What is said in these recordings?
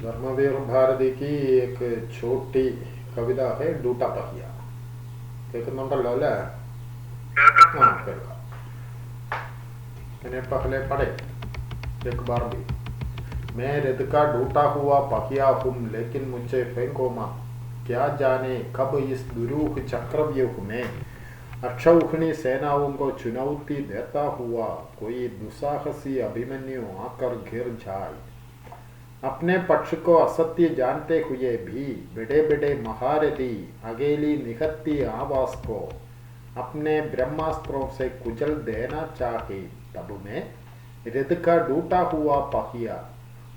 धर्मवीर भारती की एक छोटी कविता है डूटा पहिया। കേൾക്കുന്നുണ്ടല്ലോ അല്ലേ? हाँ കേൾക്കാം. मैंने पहले पढ़े एक बार भी. मैं रथ का टूटा हुआ पहिया हूँ लेकिन मुझे फेंको मत. क्या जाने कब इस दुरूह चक्रव्यूह में अक्षौहिणी सेनाओं को चुनौती देता हुआ कोई दुस्साहसी अभिमन्यु आकर घिर जाए. अपने पक्ष को असत्य जानते हुए भी बड़े बड़े महारथी अकेली निहत्ती आवाज को अपने ब्रह्मास्त्रों से कुचल देना चाहे. तब मैं रथ का टूटा हुआ पहिया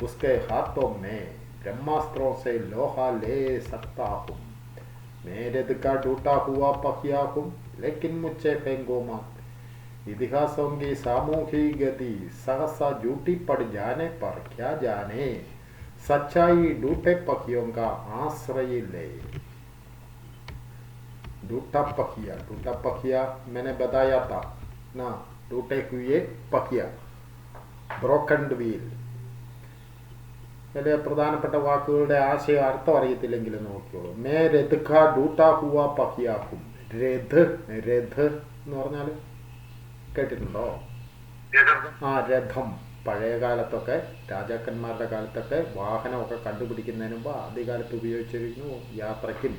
उसके हाथों में ब्रह्मास्त्रों से लोहा ले सकता हूँ. मैं रथ का टूटा हुआ पहिया हूँ लेकिन मुझसे फेंको मत. इतिहासों की सामूहिक गति सहसा झूठी पड़ जाने पर क्या जाने सच्चाई टूटे पहियों का आश्रय ले. टूटा पहिया मैंने बताया था ना. टूटे हुए पहिया, ബ്രോക്കൺ വീൽ. അതിലെ പ്രധാനപ്പെട്ട വാക്കുകളുടെ ആശയ അർത്ഥം അറിയത്തില്ലെങ്കിലും നോക്കിയോളൂ. മേ രഥ് കാ ടൂട്ടാ ഹുവാ പഹിയാഹും. രഥ് എന്ന് പറഞ്ഞാൽ കേട്ടിട്ടുണ്ടോ? ആ, രഥം. പഴയ കാലത്തൊക്കെ രാജാക്കന്മാരുടെ കാലത്തൊക്കെ വാഹനമൊക്കെ കണ്ടുപിടിക്കുന്നതിന് മുമ്പ് ആദ്യകാലത്ത് ഉപയോഗിച്ചിരുന്നു യാത്രയ്ക്കും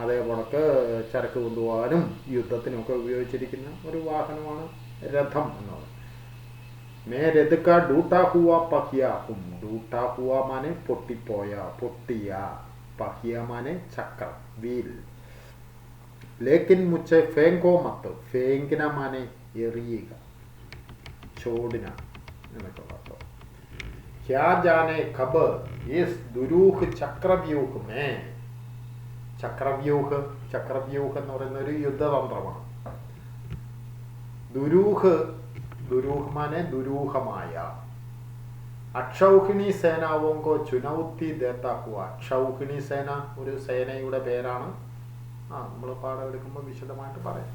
അതേപോലൊക്കെ ചരക്ക് കൊണ്ടുപോകാനും യുദ്ധത്തിനുമൊക്കെ ഉപയോഗിച്ചിരിക്കുന്ന ഒരു വാഹനമാണ് രഥം എന്നുള്ളത്. മേ രഥ് കാ ടൂട്ടാ ഹുവാ പഹിയാഹും. ടൂട്ടാ ഹുവാ മാനെ പൊട്ടിയ, പഹിയ മാനെ ചക്രം, വീൽ. ലേക്കിൻ മുച്ചെ ഫേങ്കോ മത്ത്. ഫേങ്കിന മാനെ എറിയുക, ചോടിന എന്നൊക്കെ പറഞ്ഞു. ക്യാ ജാനെ ഖബ് ഇസ് ദുരൂഹ് ചക്രവ്യൂഹ് മേ. ചക്രവ്യൂഹ് എന്ന് പറയുന്ന ഒരു യുദ്ധതന്ത്രമാണ്. ദുരൂഹ് മാനെ ദുരൂഹമായ. അക്ഷൗഹിണി സേനാവോങ്കോ ചുനൗത്തി ദേത്താ ഹുവ. അക്ഷൗഹിണി സേന ഒരു സേനയുടെ പേരാണ്. നമ്മൾ പാഠം എടുക്കുമ്പോൾ വിശദമായിട്ട് പറയാം.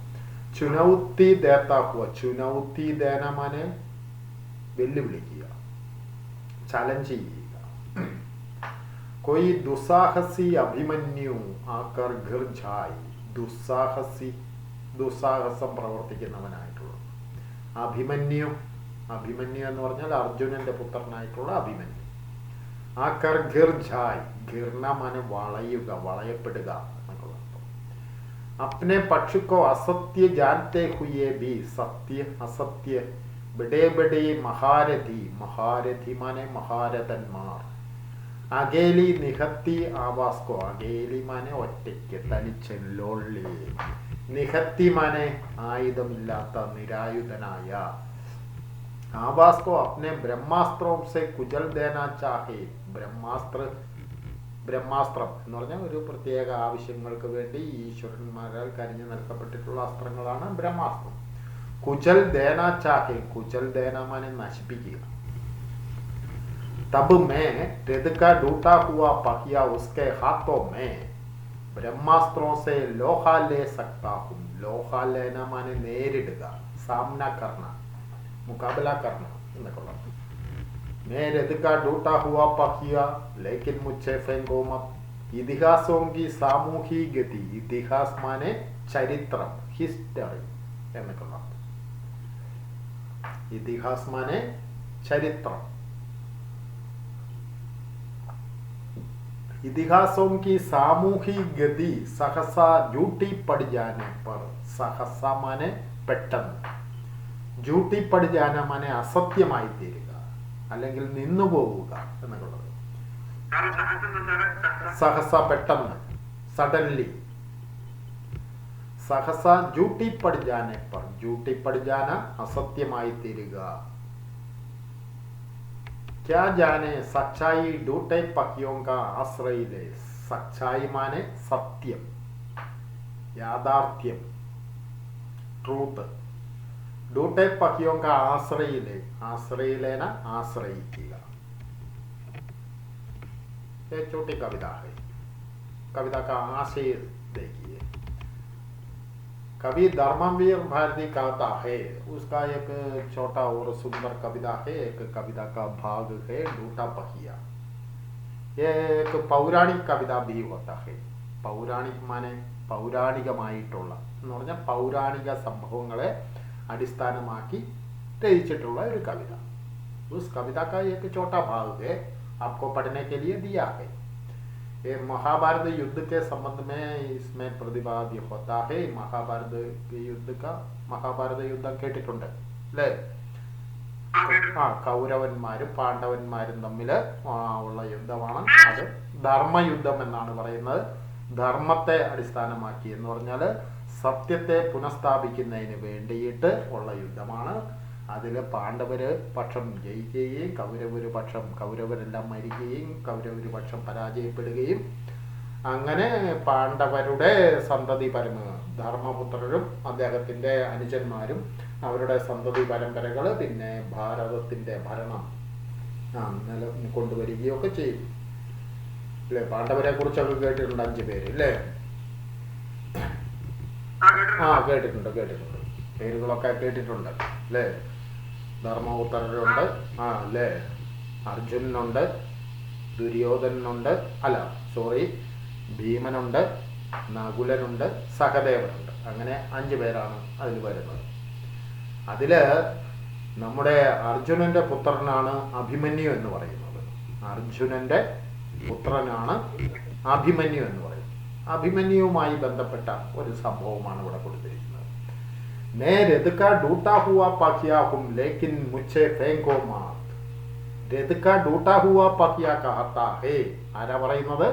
ചുനൗത്തി ദേത്താ ഹുവ. ചുനൗത്തി ദേന മാനെ വെല്ലുവിളിക്കുക, ചലഞ്ച് ചെയ്യുക. കൊയ് ദുസ്സാഹസി അഭിമന്യു ആകർ ഘിർ ജായ്. ദുസ്സാഹസം പ്രവർത്തിക്കുന്നവനായിട്ടുള്ള അഭിമന്യു എന്ന് പറഞ്ഞാൽ അർജുനന്റെ പുത്രനായിട്ടുള്ള അഭിമന്യു. ആകർ ഘിർ ജായ്. ഘിർണ മാനെ വളയുക, വളയപ്പെടുക എന്നൊക്കെ. अपने पक्ष को असत्य जानते हुए भी सत्य असत्य बड़े बड़े महारथी माने महारथന്മാർ. അകേലി നിഹത്തി ആവാസ് को. അകേലി മാനെ ഒറ്റയ്ക്ക്, തനിച്ച്, ലോൺലി. നിഹത്തി മാനെ ആയുധമില്ലാത്ത, നിരായുധനായ. ആവാസ് को अपने ब्रह्मास्त्रों से कुचल देना चाहे. ബ്രഹ്മാസ്ത്രം എന്ന് പറഞ്ഞാൽ ഒരു പ്രത്യേക ആവശ്യങ്ങൾക്ക് വേണ്ടി ഈശ്വരന്മാരാൽ കരിഞ്ഞു നൽകപ്പെട്ടിട്ടുള്ള അസ്ത്രങ്ങളാണ് ബ്രഹ്മാസ്ത്രം. കുചൽ ദേന ചാഹെ. കുചൽ ദേന മാനെ നശിപ്പിക്കുക. തബ് മേ രഥ് കാ ടൂട്ടാ ഹുവാ पहिया उसके हाथों में ब्रह्मास्त्रों से लोहा ले सकता हूँ. ലോഹ ലേന മാനെ നേരിടുക, സാമന കർണ, മുക്കാബല കർണ എന്നൊക്കെ ഉള്ളത്. मैं रथ का टूटा हुआ पहिया लेकिन मुझसे फेंको मत. ഇതിഹാസോं की സാമൂഹിക ഗതി. ഇതിഹാസ് മാനെ ചരിത്രം, ഹിസ്റ്ററി എന്നൊക്കെ ഉള്ളത്. ഇതിഹാസ് മാനെ ചരിത്രം. ഇതിഹാസോं की सामूहिक गति सहसा झूठी पड़ जाने पर. सहസ മാനെ പെട്ടെന്ന്. झूठी पड़ जाना മാനെ അസത്യമായി തീരുക അല്ലെങ്കിൽ നിന്നു പോവുക എന്നുള്ളത്. സഹസ പെട്ടെന്ന്, സഡൻലി. സഹസ झूठी पड़ जाने पर. झूठी पड़ जाना അസത്യമായി തീരുക. क्या जाने सच्चाई टूटे पहियों का आश्रय ले. സച്ചായി മാനെ സത്യം, യാഥാർത്ഥ്യം, ട്രൂത്ത്. टूटे पहियों का आश्रय ले. आश्रय लेना, आश्रയിക്കുക. ये छोटी कविता है. कविता का आशय देखिए. कवि धर्मवीर भारती कहता है, उसका एक छोटा और सुंदर कविता है. एक कविता का भाग है टूटा पहिया. ये एक पौराणिक कविता भी होता है. പൗരാണിക് മാനെ പൗരാണികമായിട്ടുള്ള എന്ന് പറഞ്ഞാൽ പൗരാണിക സംഭവങ്ങളെ അടിസ്ഥാനമാക്കി രചിച്ചിട്ടുള്ള ഒരു കവിത. उस कविता का एक छोटा भाग है आपको पढ़ने के लिए दिया है. ये महाभारत युद्ध के संबंध में इसमें प्रतिपाद्य होता है. महाभारत युद्ध കേട്ടിട്ടുണ്ട് അല്ലേ? കൗരവന്മാരും പാണ്ഡവന്മാരും തമ്മിൽ ഉള്ള യുദ്ധമാണ്. അത് ധർമ്മയുദ്ധം എന്നാണ് പറയുന്നത്. ധർമ്മത്തെ അടിസ്ഥാനമാക്കി എന്ന് പറഞ്ഞാൽ സത്യത്തെ പുനഃസ്ഥാപിക്കുന്നതിന് വേണ്ടിയിട്ട് ഉള്ള യുദ്ധമാണ്. അതിൽ പാണ്ഡവര് പക്ഷം ജയിക്കുകയും കൗരവരെല്ലാം മരിക്കുകയും കൗരവര് പക്ഷം പരാജയപ്പെടുകയും അങ്ങനെ പാണ്ഡവരുടെ സന്തതി ധർമ്മപുത്രരും അദ്ദേഹത്തിൻ്റെ അനുജന്മാരും അവരുടെ സന്തതി പരമ്പരകൾ പിന്നെ ഭാരതത്തിൻ്റെ ഭരണം കൊണ്ടുവരികയൊക്കെ ചെയ്യും അല്ലേ? പാണ്ഡവരെ കുറിച്ചൊക്കെ കേട്ടിട്ടുണ്ട് 5 പേര് അല്ലേ? കേട്ടിട്ടുണ്ട് പേരുകളൊക്കെ കേട്ടിട്ടുണ്ട് അല്ലേ? ധർമ്മപുത്രരുണ്ട് അല്ലേ? അർജുനനുണ്ട്, ദുര്യോധനനുണ്ട്, ഭീമനുണ്ട്, നകുലനുണ്ട്, സഹദേവനുണ്ട്. അങ്ങനെ 5 പേരാണ് അതിൽ വരുന്നത്. അതിൽ നമ്മുടെ അർജുനന്റെ പുത്രനാണ് അഭിമന്യു എന്ന് പറയുന്നത്. അർജുനന്റെ പുത്രനാണ് അഭിമന്യു എന്ന് പറയുന്നത്. അഭിമന്യുവുമായി ബന്ധപ്പെട്ട ഒരു സംഭവമാണ് ഇവിടെ കൊടുത്തിരിക്കുന്നത്. मैं रथ का टूटा हुआ पाकिया हूं लेकिन मुझे फेंको मत. रथ का टूटा हुआ पाकिया कहता है. ആരാ പറയുന്നത്?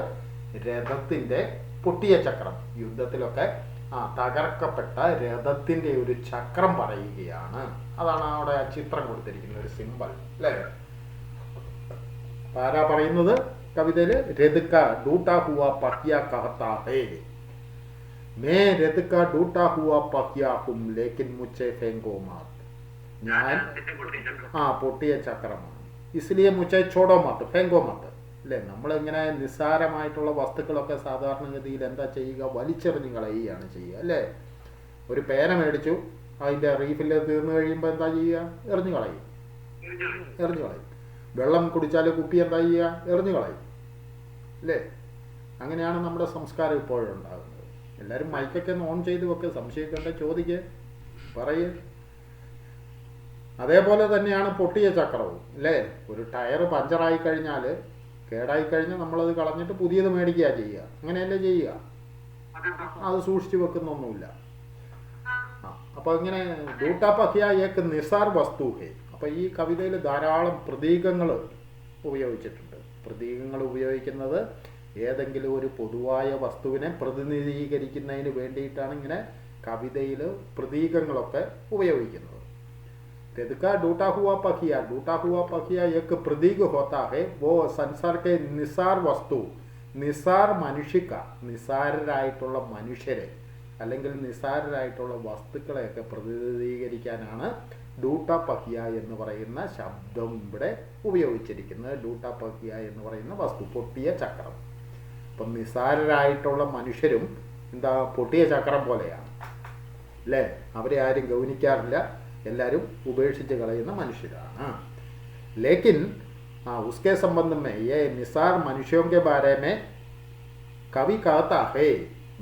രഥത്തിന്റെ പൊട്ടിയ ചക്രം. യുദ്ധത്തിലൊക്കെ തകർക്കപ്പെട്ട രഥത്തിന്റെ ഒരു ചക്രം പറയുകയാണ്. അതാണ് അവിടെ ചിത്രം കൊടുത്തിരിക്കുന്ന ഒരു സിമ്പൽ അല്ലേ? ആരാ പറയുന്നത് കവിതയില്? രഥ കാ ടൂട്ടാ ഹുവാ പാക്കിയ കഹത്താ ഹേ. मैं रथ का टूटा हुआ पाकिया हूं लेकिन मुझे फेंको मत. ഞാൻ പൊട്ടിയ ചക്രമാണ്. ഇസ്ലിയെ മുച്ചേ ചോടോ മത്ത് ഫെങ്കോ മത്ത് അല്ലേ? നമ്മളിങ്ങനെ നിസ്സാരമായിട്ടുള്ള വസ്തുക്കളൊക്കെ സാധാരണഗതിയിൽ എന്താ ചെയ്യുക? വലിച്ചെറിഞ്ഞ് കളയുകയാണ് ചെയ്യുക അല്ലേ? ഒരു പേന മേടിച്ചു, അതിൻ്റെ റീഫിൽ തീർന്നു കഴിയുമ്പോൾ എന്താ ചെയ്യുക? എറിഞ്ഞു കളയും. വെള്ളം കുടിച്ചാൽ കുപ്പി എന്താ ചെയ്യുക? എറിഞ്ഞു കളയും അല്ലേ? അങ്ങനെയാണ് നമ്മുടെ സംസ്കാരം ഇപ്പോഴും ഉണ്ടാകുന്നത്. എല്ലാവരും മൈക്കൊക്കെ ഒന്ന് ഓൺ ചെയ്ത് വെക്കുക. സംശയിക്കേണ്ട ചോദിക്കുക, പറയുക. അതേപോലെ തന്നെയാണ് പൊട്ടിയ ചക്രവും അല്ലേ? ഒരു ടയർ പഞ്ചറായി കഴിഞ്ഞാൽ, കേടായി കഴിഞ്ഞാൽ നമ്മളത് കളഞ്ഞിട്ട് പുതിയത് മേടിക്കുക ചെയ്യുക. അങ്ങനെയല്ലേ ചെയ്യുക? അത് സൂക്ഷിച്ചു വെക്കുന്നൊന്നുമില്ല. അപ്പോൾ ഇങ്ങനെ ഡൂട്ടാ പക്കിയ ഏക്ക് നിസാർ വസ്തു ഹേ. അപ്പോൾ ഈ കവിതയിൽ ധാരാളം പ്രതീകങ്ങൾ ഉപയോഗിച്ചിട്ടുണ്ട്. പ്രതീകങ്ങൾ ഉപയോഗിക്കുന്നത് ഏതെങ്കിലും ഒരു പൊതുവായ വസ്തുവിനെ പ്രതിനിധീകരിക്കുന്നതിന് വേണ്ടിയിട്ടാണ് ഇങ്ങനെ കവിതയിൽ പ്രതീകങ്ങളൊക്കെ ഉപയോഗിക്കുന്നത്. रथ का टूटा हुआ पखिया एक प्रतीक होता है. वो संसार के निसार वस्तु, നിസാർ മനുഷ്യക്ക, നിസാരരായിട്ടുള്ള മനുഷ്യരെ അല്ലെങ്കിൽ നിസാരരായിട്ടുള്ള വസ്തുക്കളെയൊക്കെ പ്രതിനിധീകരിക്കാനാണ് ഡൂട്ട പഹിയ എന്ന് പറയുന്ന ശബ്ദം ഇവിടെ ഉപയോഗിച്ചിരിക്കുന്നത്. ഡൂട്ട പഹിയ എന്ന് പറയുന്ന വസ്തു, പൊട്ടിയ ചക്രം. അപ്പം നിസാരരായിട്ടുള്ള മനുഷ്യരും എന്താ പൊട്ടിയ ചക്രം പോലെയാണ് അല്ലേ? അവരെ ആരും ഗൗനിക്കാറില്ല, എല്ലാവരും ഉപേക്ഷിച്ച് കളയുന്ന മനുഷ്യരാണ്. ലേക്കിൻ उसके संबंध में ये निसार मनुष्यों के बारे में कवि कहता है,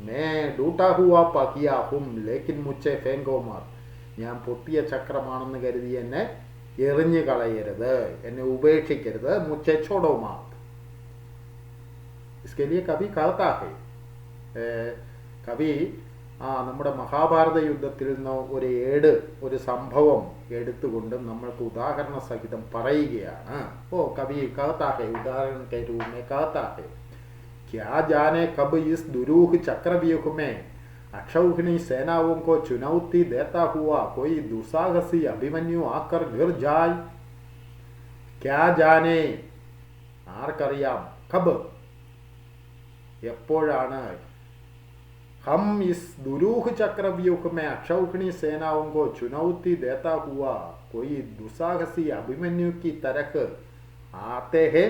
मैं टूटा हुआ पखिया हूं लेकिन मुझे फेंको मत. ഞാൻ പൊട്ടിയ ചക്രമാണെന്ന് കരുതി എന്നെ എറിഞ്ഞു കളയരുത്, എന്നെ ഉപേക്ഷിക്കരുത്. മുझे छोड़ो मत. इसके लिए कवि कहता है. കവി നമ്മുടെ മഹാഭാരത യുദ്ധത്തിൽ നിന്ന് ഒരു സംഭവം എടുത്തുകൊണ്ട് നമ്മൾക്ക് ഉദാഹരണ സഹിതം പറയുകയാണ്. കവി कहता है, उदाहरण के रूप में कहता है, क्या जाने कब इस दुरूह चक्रव्यूह में अक्षौहिणी सेनाओं को चुनौती देता हुआ कोई दुस्साहसी अभिमन्यु आकर गिर जाए. क्या जाने, ആർക്കറിയാം, കബ് എപ്പോഴാണ്, हम इस दुरूह चक्रव्यूह में अक्षौहिणी सेनाओं को चुनौती देता हुआ कोई दुस्साहसी अभिमन्यु की तरह आते हैं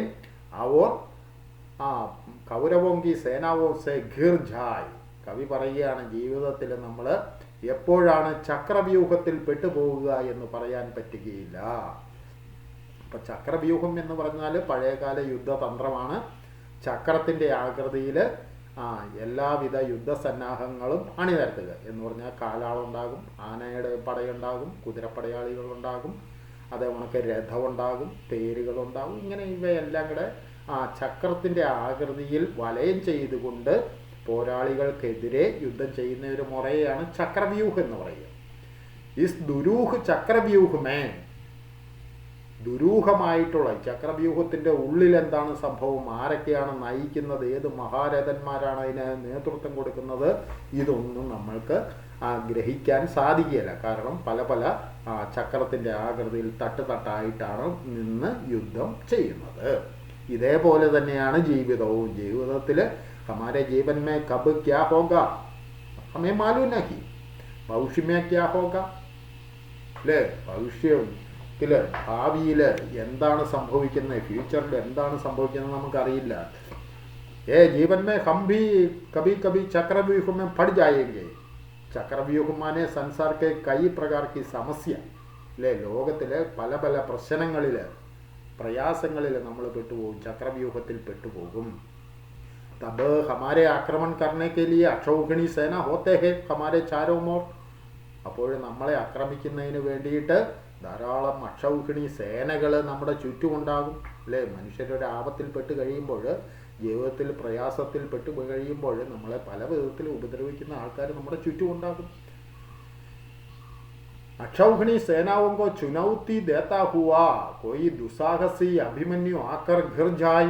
और കൗരവോം കി സേനാവോ സെ ഘിർ ജായ്. കവി പറയുകയാണ്, ജീവിതത്തിൽ നമ്മൾ എപ്പോഴാണ് ചക്രവ്യൂഹത്തിൽ പെട്ടുപോവുക എന്ന് പറയാൻ പറ്റുകയില്ല. അപ്പം ചക്രവ്യൂഹം എന്ന് പറഞ്ഞാൽ പഴയകാല യുദ്ധതന്ത്രമാണ്. ചക്രത്തിൻ്റെ ആകൃതിയിൽ എല്ലാവിധ യുദ്ധസന്നാഹങ്ങളും അണിനിരത്തുക എന്ന് പറഞ്ഞാൽ കാലാളുണ്ടാകും, ആനയുടെ പടയുണ്ടാകും, കുതിരപ്പടയാളികളുണ്ടാകും, അതേ കണക്ക് രഥമുണ്ടാകും, തേരുകളുണ്ടാകും. ഇങ്ങനെ ഇവയെല്ലാം കൂടെ ചക്രത്തിൻ്റെ ആകൃതിയിൽ വലയം ചെയ്തുകൊണ്ട് പോരാളികൾക്കെതിരെ യുദ്ധം ചെയ്യുന്ന ഒരു മുറയാണ് ചക്രവ്യൂഹം എന്ന് പറയുക. ഇസ് ദുരൂഹ് ചക്രവ്യൂഹമേ, ദുരൂഹമായിട്ടുള്ള ചക്രവ്യൂഹത്തിൻ്റെ ഉള്ളിൽ എന്താണ് സംഭവം, ആരൊക്കെയാണ് നയിക്കുന്നത്, ഏത് മഹാരഥന്മാരാണ് അതിന് നേതൃത്വം കൊടുക്കുന്നത്, ഇതൊന്നും നമ്മൾക്ക് ഗ്രഹിക്കാൻ സാധിക്കുകയില്ല. കാരണം പല പല ചക്രത്തിൻ്റെ ആകൃതിയിൽ തട്ടായിട്ടാണ് നിന്ന് യുദ്ധം ചെയ്യുന്നത്. ഇതേപോലെ തന്നെയാണ് ജീവിതവും. ജീവിതത്തിൽ ഹമാരെ ജീവൻ മേ കബ് ക്യാ ഹോഗ ഹമേ മാലൂം നഹി, ഭവിഷ്യ മേ ക്യാ ഹോഗ അല്ലേ, ഭവിഷ്യത്തിൽ ഭാവിയിൽ എന്താണ് സംഭവിക്കുന്നത്, ഫ്യൂച്ചറിൽ എന്താണ് സംഭവിക്കുന്നത് നമുക്കറിയില്ല. ജീവൻ മേ ഹം ഭി കബി കബി ചക്രവ്യൂഹം മേ പട് ജായേംഗെ. ചക്രവ്യൂഹം മാനെ സംസാർ കെ കൈ പ്രകാർ കി സമസ്യ അല്ലേ, ലോകത്തിലെ പല പല പ്രശ്നങ്ങളിൽ പ്രയാസങ്ങളിൽ നമ്മൾ പെട്ടുപോകും, ചക്രവ്യൂഹത്തിൽ പെട്ടുപോകും. തബ് ഹമാരെ ആക്രമൺ കർണേ കെ ലിയെ അക്ഷൗഹിണി സേന ഹോത്തേ ഹേ ഹമാരെ ചാരോ മോർ. അപ്പോൾ നമ്മളെ ആക്രമിക്കുന്നതിന് വേണ്ടിയിട്ട് ധാരാളം അക്ഷൗഹിണി സേനകൾ നമ്മുടെ ചുറ്റുമുണ്ടാകും അല്ലേ. മനുഷ്യരുടെ ആപത്തിൽപ്പെട്ട് കഴിയുമ്പോൾ, ജീവിതത്തിൽ പ്രയാസത്തിൽ പെട്ട് കഴിയുമ്പോൾ നമ്മളെ പല വിധത്തിൽ ഉപദ്രവിക്കുന്ന ആൾക്കാർ നമ്മുടെ ചുറ്റുമുണ്ടാകും. अक्षौहिणी सेनाओं को चुनौती देता हुआ कोई दुस्साहसी अभिमन्यु आकर घर जाए.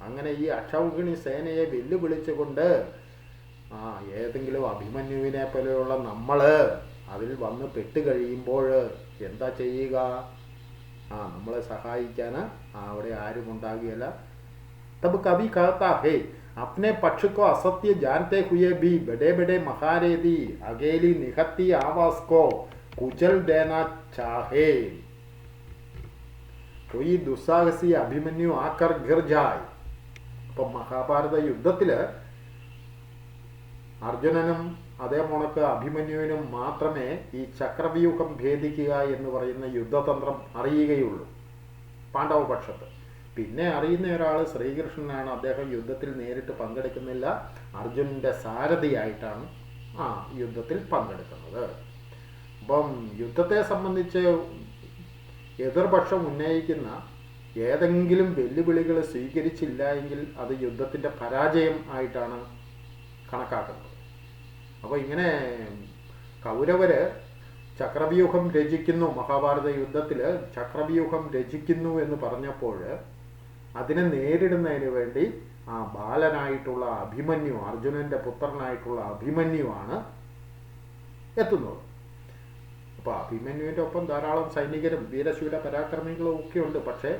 അങ്ങനെ ഈ അക്ഷൗഹിണി സേനയെ വെല്ലുവിളിച്ചുകൊണ്ട് ഏതെങ്കിലും അഭിമന്യുവിനെ പോലെയുള്ള നമ്മൾ അതിൽ വന്ന് പെട്ട് കഴിയുമ്പോൾ എന്താ ചെയ്യുക? നമ്മളെ സഹായിക്കാൻ അവിടെ ആരും ഉണ്ടാകുകയില്ല. तब कभी कहता है अपने पक्ष को असत्य जानते हुए भी बड़े बड़े महारथी अकेली निहत्ती आवाज को कुचल देना चाहे. कोई दुस्साहसी अभिमन्यु आकर गिर जाए. അപ്പം മഹാഭാരത യുദ്ധത്തിൽ അർജുനനും അതേ മുണക്ക് അഭിമന്യുവിനും മാത്രമേ ഈ ചക്രവ്യൂഹം ഭേദിക്കുക എന്ന് പറയുന്ന യുദ്ധതന്ത്രം അറിയുകയുള്ളൂ പാണ്ഡവപക്ഷത്ത്. പിന്നെ അറിയുന്ന ഒരാൾ ശ്രീകൃഷ്ണനാണ്. അദ്ദേഹം യുദ്ധത്തിൽ നേരിട്ട് പങ്കെടുക്കുന്നില്ല, അർജുനൻ്റെ സാരഥിയായിട്ടാണ് യുദ്ധത്തിൽ പങ്കെടുക്കുന്നത്. അപ്പം യുദ്ധത്തെ സംബന്ധിച്ച് എതിർപക്ഷം ഉന്നയിക്കുന്ന ഏതെങ്കിലും വെല്ലുവിളികൾ സ്വീകരിച്ചില്ല എങ്കിൽ അത് യുദ്ധത്തിൻ്റെ പരാജയം ആയിട്ടാണ് കണക്കാക്കുന്നത്. അപ്പോൾ ഇങ്ങനെ കൗരവർ ചക്രവ്യൂഹം രചിക്കുന്നു, മഹാഭാരത യുദ്ധത്തിൽ ചക്രവ്യൂഹം രചിക്കുന്നു എന്ന് പറഞ്ഞപ്പോൾ അതിനെ നേരിടുന്നതിന് വേണ്ടി ബാലനായിട്ടുള്ള അഭിമന്യു, അർജുനൻ്റെ പുത്രനായിട്ടുള്ള അഭിമന്യുവാണ് എത്തുന്നത്. അപ്പോൾ അഭിമന്യുവിൻ്റെ ഒപ്പം ധാരാളം സൈനികരും വീരശൂര പരാക്രമികളും ഒക്കെ ഉണ്ട്. പക്ഷേ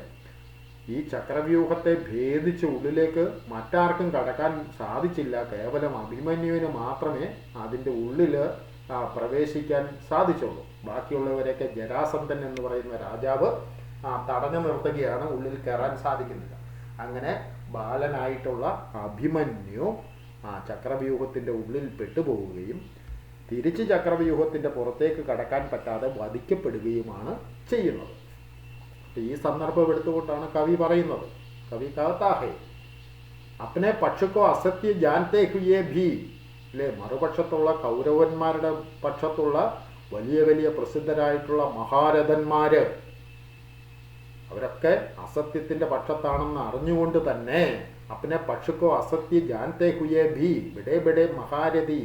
ഈ ചക്രവ്യൂഹത്തെ ഭേദിച്ച് ഉള്ളിലേക്ക് മറ്റാർക്കും കടക്കാൻ സാധിച്ചില്ല. കേവലം അഭിമന്യുവിന് മാത്രമേ അതിൻ്റെ ഉള്ളിൽ പ്രവേശിക്കാൻ സാധിച്ചുള്ളൂ. ബാക്കിയുള്ളവരെയൊക്കെ ജരാസന്ധൻ എന്ന് പറയുന്ന രാജാവ് തടഞ്ഞു നിർത്തുകയാണ്, ഉള്ളിൽ കയറാൻ സാധിക്കുന്നില്ല. അങ്ങനെ ബാലനായിട്ടുള്ള അഭിമന്യു ചക്രവ്യൂഹത്തിൻ്റെ ഉള്ളിൽ പെട്ടുപോവുകയും തിരിച്ച് ചക്രവ്യൂഹത്തിൻ്റെ പുറത്തേക്ക് കടക്കാൻ പറ്റാതെ വധിക്കപ്പെടുകയുമാണ് ചെയ്യുന്നത്. ഈ സന്ദർഭം എടുത്തുകൊണ്ടാണ് കവി പറയുന്നത്. കവി कहता है अपने पक्ष को असत्य जानते हुए भी അല്ലേ, മറുപക്ഷത്തുള്ള കൗരവന്മാരുടെ പക്ഷത്തുള്ള വലിയ വലിയ പ്രസിദ്ധരായിട്ടുള്ള മഹാരഥന്മാർ അവരൊക്കെ അസത്യത്തിൻ്റെ പക്ഷത്താണെന്ന് അറിഞ്ഞുകൊണ്ട് തന്നെ अपने पक्ष को असत्य जानते हुए भी बड़े बड़े महारथी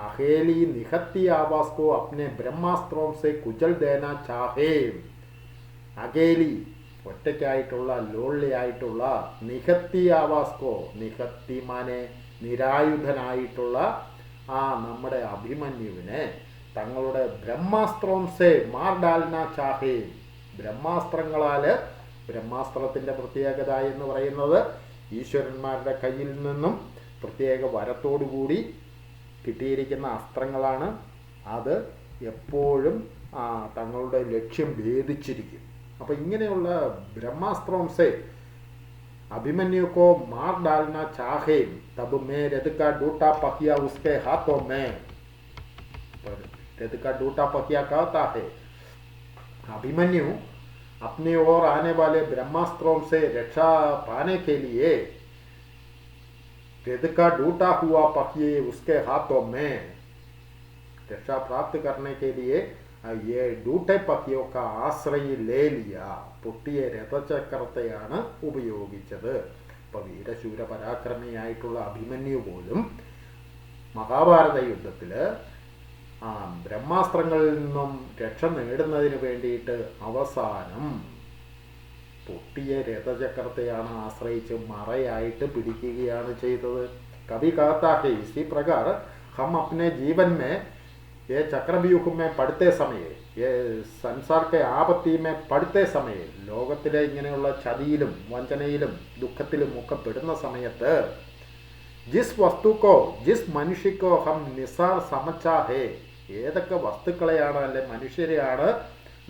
अकेली निहत्ती आवाज को अपने ब्रह्मास्त्रों से कुचल देना चाहे. അകേലി ഒറ്റയ്ക്കായിട്ടുള്ള ലോള്ളിയായിട്ടുള്ള നിഹത്തി ആവാസ്കോ, നിഹത്തി മാനെ നിരായുധനായിട്ടുള്ള നമ്മുടെ അഭിമന്യുവിനെ തങ്ങളുടെ ബ്രഹ്മാസ്ത്രോംസെ മാർ ഡാൽന ചാഹേ. ബ്രഹ്മാസ്ത്രങ്ങളാൽ, ബ്രഹ്മാസ്ത്രത്തിൻ്റെ പ്രത്യേകത എന്ന് പറയുന്നത് ഈശ്വരന്മാരുടെ കയ്യിൽ നിന്നും പ്രത്യേക വരത്തോടുകൂടി കിട്ടിയിരിക്കുന്ന അസ്ത്രങ്ങളാണ്. അത് എപ്പോഴും തങ്ങളുടെ ലക്ഷ്യം ഭേദിച്ചിരിക്കും. അപ്പോൾ ഇങ്ങനെയുള്ള ബ്രഹ്മാസ്ത്രോംസെ अभिमन्यु को मार डालना चाहे तब मैं रथ का डूटा पकिया उसके हाथों में. रथ का डूटा पकिया कहता है अभिमन्यु अपनी ओर आने वाले ब्रह्मास्त्रों से रक्षा पाने के लिए रथ का टूटा हुआ पहिए उसके हाथों में, रक्षा प्राप्त करने के लिए ये टूटे पहियों का आश्रय ले लिया. പൊട്ടിയ രഥചക്രത്തെയാണ് ഉപയോഗിച്ചത്. ഇപ്പൊ വീരശൂര പരാക്രമിയായിട്ടുള്ള അഭിമന്യു പോലും മഹാഭാരത യുദ്ധത്തില് ബ്രഹ്മാസ്ത്രങ്ങളിൽ നിന്നും രക്ഷ നേടുന്നതിന് വേണ്ടിയിട്ട് അവസാനം പൊട്ടിയ രഥചക്രത്തെയാണ് ആശ്രയിച്ച് മറയായിട്ട് പിടിക്കുകയാണ് ചെയ്തത്. कवि कहता है इसी प्रकार हम अपने जीवन में ये चक्रव्यूह में पढ़ते समय, ये संसार के आपत्ति में पढ़ते समय, ലോകത്തിലെ ഇങ്ങനെയുള്ള ചതിയിലും വഞ്ചനയിലും ദുഃഖത്തിലും ഒക്കെ പെടുന്ന സമയത്ത് ജിസ് വസ്തുക്കോ ജിസ് മനുഷ്യക്കോ ഹം നിസാർ സമച്ചാ ഹേ, ഏതൊക്കെ വസ്തുക്കളെയാണ് അല്ലെ മനുഷ്യരെയാണ്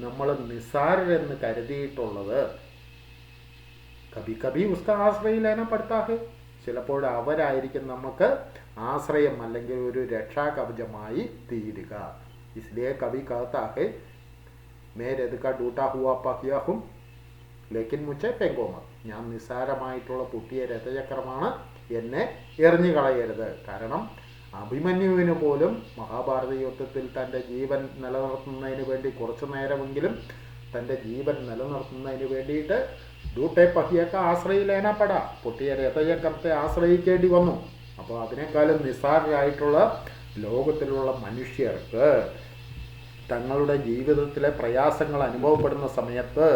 നമ്മൾ നിസാരെന്ന് കരുതിയിട്ടുള്ളത്, കബി കബി ഉസ്ക ആശ്രയം ലേന പടുത്താ ഹേ, ചിലപ്പോൾ അവരായിരിക്കും നമുക്ക് ആശ്രയം അല്ലെങ്കിൽ ഒരു രക്ഷാകവചമായി തീരുക. इसलिए कभी कहता है मैं रथ का टूटा हुआ पहिया हूं लेकिन मुझे फेंको मत, ഞാൻ നിസ്സാരമായിട്ടുള്ള പൊട്ടിയ രഥചക്രമാണ്, എന്നെ എറിഞ്ഞു കളയരുത്. കാരണം അഭിമന്യുവിന് പോലും മഹാഭാരത യുദ്ധത്തിൽ തൻ്റെ ജീവൻ നിലനിർത്തുന്നതിന് വേണ്ടി കുറച്ചു നേരമെങ്കിലും തൻ്റെ ജീവൻ നിലനിർത്തുന്നതിന് വേണ്ടിയിട്ട് ഡൂട്ടെ പഹിയൊക്കെ ആശ്രയിലേനപ്പെട, പൊട്ടിയ രഥചക്രത്തെ ആശ്രയിക്കേണ്ടി വന്നു. അപ്പോൾ അതിനേക്കാളും നിസ്സാരരായിട്ടുള്ള ലോകത്തിലുള്ള മനുഷ്യർക്ക് തങ്ങളുടെ ജീവിതത്തിലെ പ്രയാസങ്ങൾ അനുഭവപ്പെടുന്ന സമയത്ത്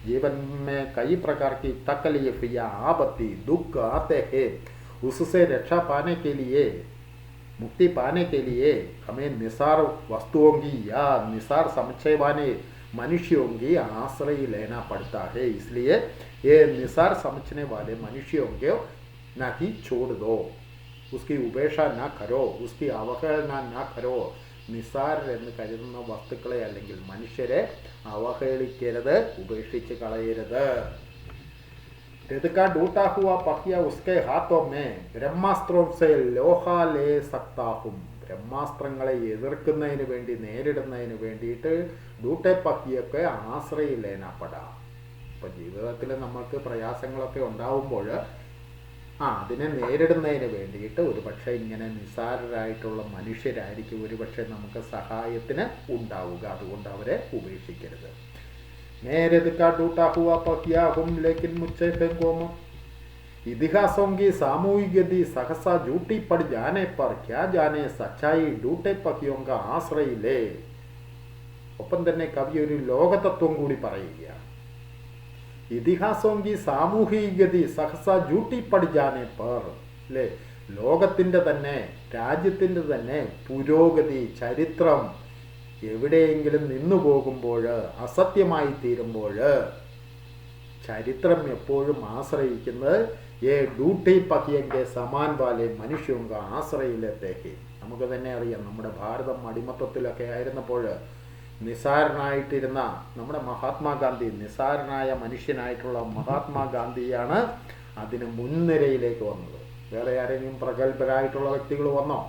जीवन में कई प्रकार की तकलीफ या आपत्ति दुख आते हैं, उससे रक्षा पाने के लिए, मुक्ति पाने के लिए हमें निसार वस्तुओं की या निसार समुच्चय वाले मनुष्यों की आश्रय लेना पड़ता है. इसलिए ये निसार समझने वाले मनुष्यों को ना कि छोड़ दो, उसकी उपेक्षा ना करो, उसकी अवहेलना ना करो. നിസാർ എന്ന് കരുതുന്ന വസ്തുക്കളെ അല്ലെങ്കിൽ മനുഷ്യരെ അവഹേളിക്കരുത്, ഉപേക്ഷിച്ച് കളയരുത്. रथ का टूटा हुआ पहिया उसके हाथों में ब्रह्मास्त्रों से लोहा ले सकता हूं, ബ്രഹ്മാസ്ത്രങ്ങളെ എതിർക്കുന്നതിന് വേണ്ടി നേരിടുന്നതിന് വേണ്ടിയിട്ട് ഡൂട്ടെ പഹിയൊക്കെ ആശ്രയിലേനപ്പെടാം. ഇപ്പം ജീവിതത്തിൽ നമ്മൾക്ക് പ്രയാസങ്ങളൊക്കെ ഉണ്ടാവുമ്പോൾ അതിനെ നേരിടുന്നതിന് വേണ്ടിയിട്ട് ഒരുപക്ഷെ ഇങ്ങനെ നിസ്സാരരായിട്ടുള്ള മനുഷ്യരായിരിക്കും ഒരുപക്ഷെ നമുക്ക് സഹായത്തിന് ഉണ്ടാവുക. അതുകൊണ്ട് അവരെ ഉപേക്ഷിക്കരുത്. നേരെ ടൂട്ടാ ഹുവാ पहिया हूं लेकिन मुझसे फेंको मत, ഇതിഹാസോं की सामूहिक गति सहसा झूठी पड़ जाने पर क्या जाने सच्चाई डूटे पहियों का आश्रय ले. ഒപ്പം തന്നെ കവി ഒരു ലോകതത്വം കൂടി പറയുകയാണ്. ഇതിഹാസോं की सामूहिक गति सहसा झूठी पड़ जाने पर, അല്ലേ, ലോകത്തിൻ്റെ തന്നെ രാജ്യത്തിൻ്റെ തന്നെ പുരോഗതി ചരിത്രം എവിടെയെങ്കിലും നിന്നു പോകുമ്പോൾ, അസത്യമായി തീരുമ്പോൾ ചരിത്രം എപ്പോഴും ആശ്രയിക്കുന്നത് ഡൂട്ടി പഹിയൻ്റെ സമാൻ വാലെ മനുഷ്യങ്ക ആശ്രയിലെത്തേക്ക്. നമുക്ക് തന്നെ അറിയാം, നമ്മുടെ ഭാരതം അടിമത്തത്തിലൊക്കെ ആയിരുന്നപ്പോൾ നിസാരനായിട്ടിരുന്ന നമ്മുടെ മഹാത്മാഗാന്ധി, നിസാരനായ മനുഷ്യനായിട്ടുള്ള മഹാത്മാഗാന്ധിയാണ് അതിന് മുൻനിരയിലേക്ക് വന്നത്. വേറെ ആരെങ്കിലും പ്രഗത്ഭരായിട്ടുള്ള വ്യക്തികൾ വന്നോ?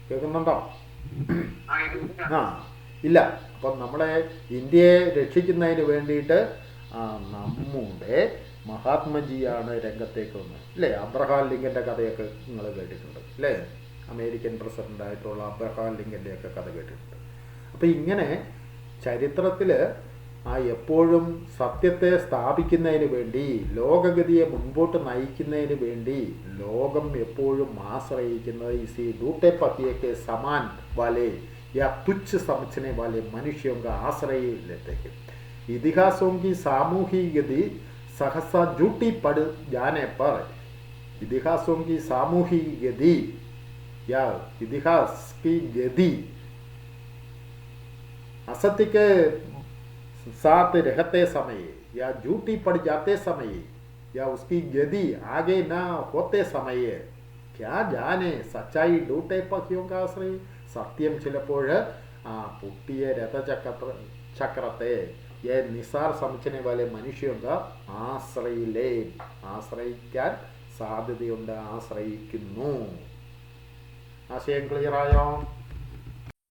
കേൾക്കുന്നുണ്ടോ? ഇല്ല. അപ്പം നമ്മളെ ഇന്ത്യയെ രക്ഷിക്കുന്നതിന് വേണ്ടിയിട്ട് നമ്മുടെ മഹാത്മജിയാണ് രംഗത്തേക്ക് വന്നത്, അല്ലേ? അബ്രഹാം ലിങ്കൻ്റെ കഥയൊക്കെ നിങ്ങൾ കേട്ടിട്ടുണ്ട്, അല്ലേ? അമേരിക്കൻ പ്രസിഡൻ്റായിട്ടുള്ള അബ്രഹാം ലിങ്കൻ്റെയൊക്കെ കഥ കേട്ടിട്ടുണ്ട്. അപ്പം ഇങ്ങനെ ചരിത്രത്തിൽ എപ്പോഴും സത്യത്തെ സ്ഥാപിക്കുന്നതിന് വേണ്ടി, ലോകഗതിയെ മുൻപോട്ട് നയിക്കുന്നതിന് വേണ്ടി ലോകം എപ്പോഴും ആശ്രയിക്കുന്നത് ഇസി ഡൂട്ടെ പഹിയൊക്കെ സമാൻ വാലെ या तुच्छ समझने वाले मनुष्यों का आश्रय लेते हैं. इतिहासों की सामूहिक गति सहसा झूठी पड़ जाने पर, इतिहासों की सामूहिक गति या इतिहास की गति असत्य के साथ रहते समय या झूठी पड़ जाते समय या उसकी गति आगे ना होते समय क्या जाने सच्चाई डूटे पहियों का आश्रय. സത്യം ചിലപ്പോൾ പൊട്ടിയ രഥചക്രത്തെ നിസാർ സമച്ചനെ പോലെ മനുഷ്യർക്ക് ആശ്രയിക്കാൻ സാധ്യതയുണ്ട്, ആശ്രയിക്കുന്നു. ആശയം ക്ലിയറായോ?